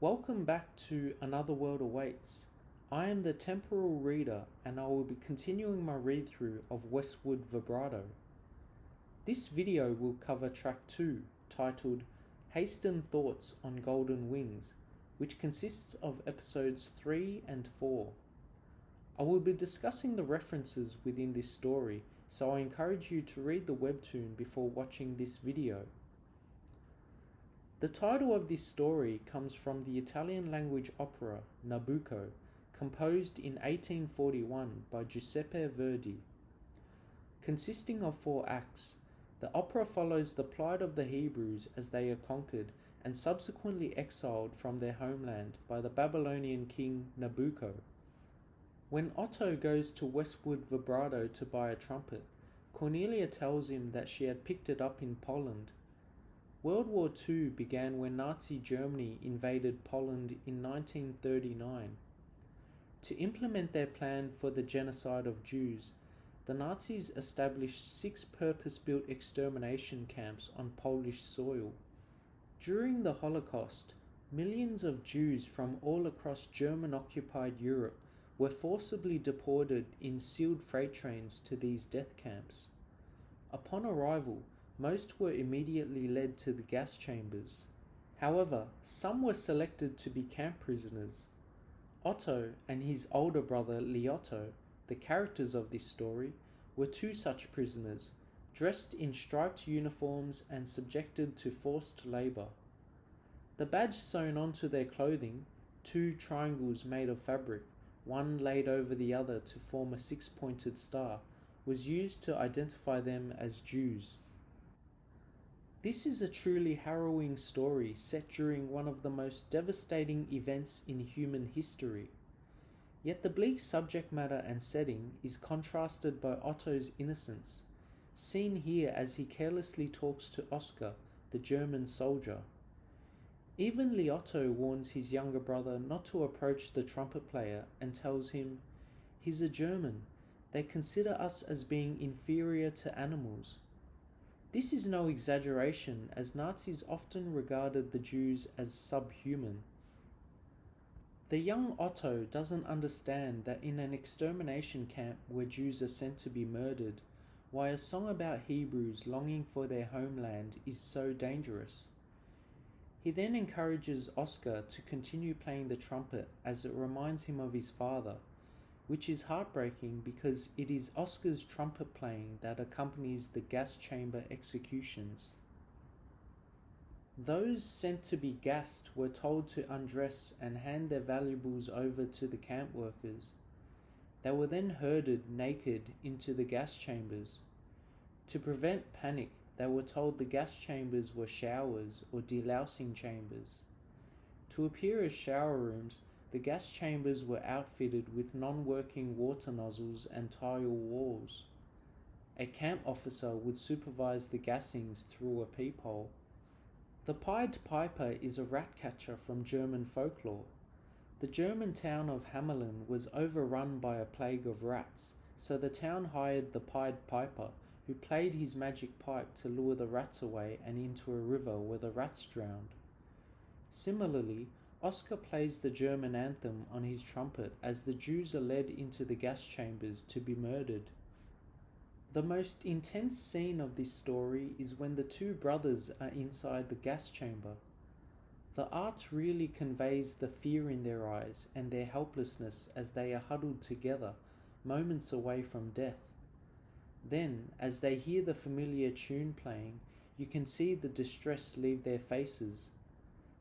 Welcome back to Another World Awaits. I am the temporal reader and I will be continuing my read through of Westwood Vibrato. This video will cover track 2, titled Hasten Thoughts on Golden Wings, which consists of episodes 3 and 4. I will be discussing the references within this story, so I encourage you to read the webtoon before watching this video. The title of this story comes from the Italian language opera Nabucco, composed in 1841 by Giuseppe Verdi. Consisting of 4 acts, the opera follows the plight of the Hebrews as they are conquered and subsequently exiled from their homeland by the Babylonian king Nabucco. When Otto goes to Westwood Vibrato to buy a trumpet, Cornelia tells him that she had picked it up in Poland. World War II began when Nazi Germany invaded Poland in 1939. To implement their plan for the genocide of Jews, the Nazis established 6 purpose-built extermination camps on Polish soil. During the Holocaust, millions of Jews from all across German-occupied Europe were forcibly deported in sealed freight trains to these death camps. Upon arrival, most were immediately led to the gas chambers. However, some were selected to be camp prisoners. Otto and his older brother Liotto, the characters of this story, were 2 such prisoners, dressed in striped uniforms and subjected to forced labor. The badge sewn onto their clothing, 2 triangles made of fabric, one laid over the other to form a 6-pointed star, was used to identify them as Jews. This is a truly harrowing story set during one of the most devastating events in human history. Yet the bleak subject matter and setting is contrasted by Otto's innocence, seen here as he carelessly talks to Oskar, the German soldier. Even Liotto warns his younger brother not to approach the trumpet player and tells him, "He's a German. They consider us as being inferior to animals." This is no exaggeration, as Nazis often regarded the Jews as subhuman. The young Otto doesn't understand that in an extermination camp where Jews are sent to be murdered, why a song about Hebrews longing for their homeland is so dangerous. He then encourages Oskar to continue playing the trumpet as it reminds him of his father, which is heartbreaking because it is Oskar's trumpet playing that accompanies the gas chamber executions. Those sent to be gassed were told to undress and hand their valuables over to the camp workers. They were then herded naked into the gas chambers. To prevent panic, they were told the gas chambers were showers or delousing chambers. To appear as shower rooms, the gas chambers were outfitted with non-working water nozzles and tile walls. A camp officer would supervise the gassings through a peephole. The Pied Piper is a rat catcher from German folklore. The German town of Hamelin was overrun by a plague of rats, so the town hired the Pied Piper, who played his magic pipe to lure the rats away and into a river where the rats drowned. Similarly, Oskar plays the German anthem on his trumpet as the Jews are led into the gas chambers to be murdered. The most intense scene of this story is when the 2 brothers are inside the gas chamber. The art really conveys the fear in their eyes and their helplessness as they are huddled together, moments away from death. Then, as they hear the familiar tune playing, you can see the distress leave their faces.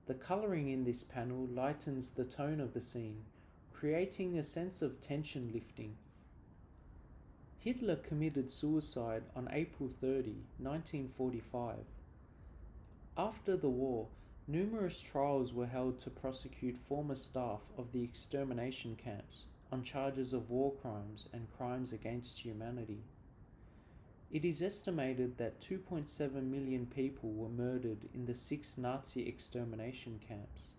The colouring in this panel lightens the tone of the scene, creating a sense of tension lifting. Hitler committed suicide on April 30, 1945. After the war, numerous trials were held to prosecute former staff of the extermination camps on charges of war crimes and crimes against humanity. It is estimated that 2.7 million people were murdered in the 6 Nazi extermination camps.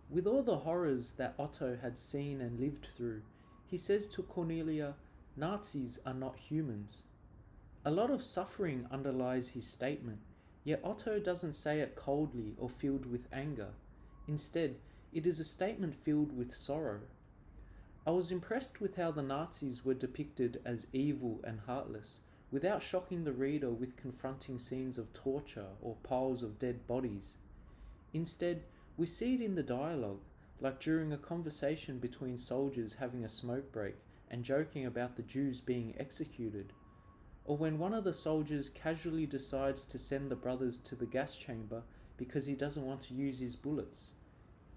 With all the horrors that Otto had seen and lived through, he says to Cornelia, "Nazis are not humans." A lot of suffering underlies his statement, yet Otto doesn't say it coldly or filled with anger. Instead, it is a statement filled with sorrow. I was impressed with how the Nazis were depicted as evil and heartless, without shocking the reader with confronting scenes of torture or piles of dead bodies. Instead, we see it in the dialogue, like during a conversation between soldiers having a smoke break and joking about the Jews being executed, or when one of the soldiers casually decides to send the brothers to the gas chamber because he doesn't want to use his bullets.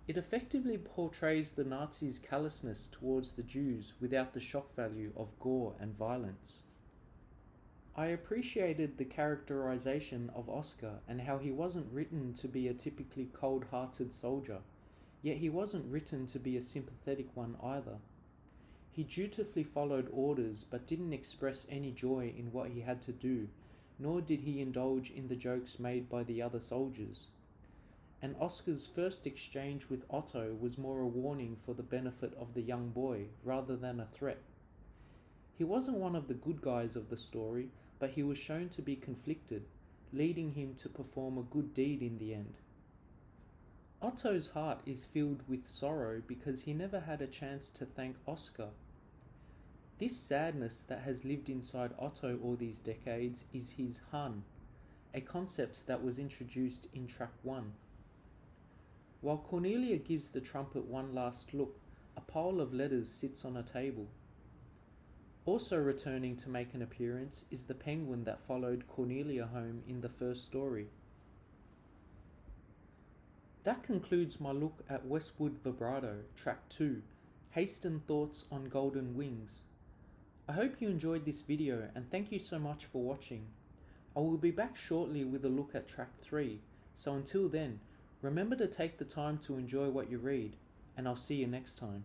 It effectively portrays the Nazis' callousness towards the Jews without the shock value of gore and violence. I appreciated the characterization of Oscar and how he wasn't written to be a typically cold-hearted soldier, yet he wasn't written to be a sympathetic one either. He dutifully followed orders but didn't express any joy in what he had to do, nor did he indulge in the jokes made by the other soldiers. And Oscar's first exchange with Otto was more a warning for the benefit of the young boy rather than a threat. He wasn't one of the good guys of the story, but he was shown to be conflicted, leading him to perform a good deed in the end. Otto's heart is filled with sorrow because he never had a chance to thank Oscar. This sadness that has lived inside Otto all these decades is his Hun, a concept that was introduced in track 1. While Cornelia gives the trumpet one last look, a pile of letters sits on a table. Also returning to make an appearance is the penguin that followed Cornelia home in the first story. That concludes my look at Westwood Vibrato, Track 2, Hasten Thoughts on Golden Wings. I hope you enjoyed this video and thank you so much for watching. I will be back shortly with a look at Track 3, so until then, remember to take the time to enjoy what you read, and I'll see you next time.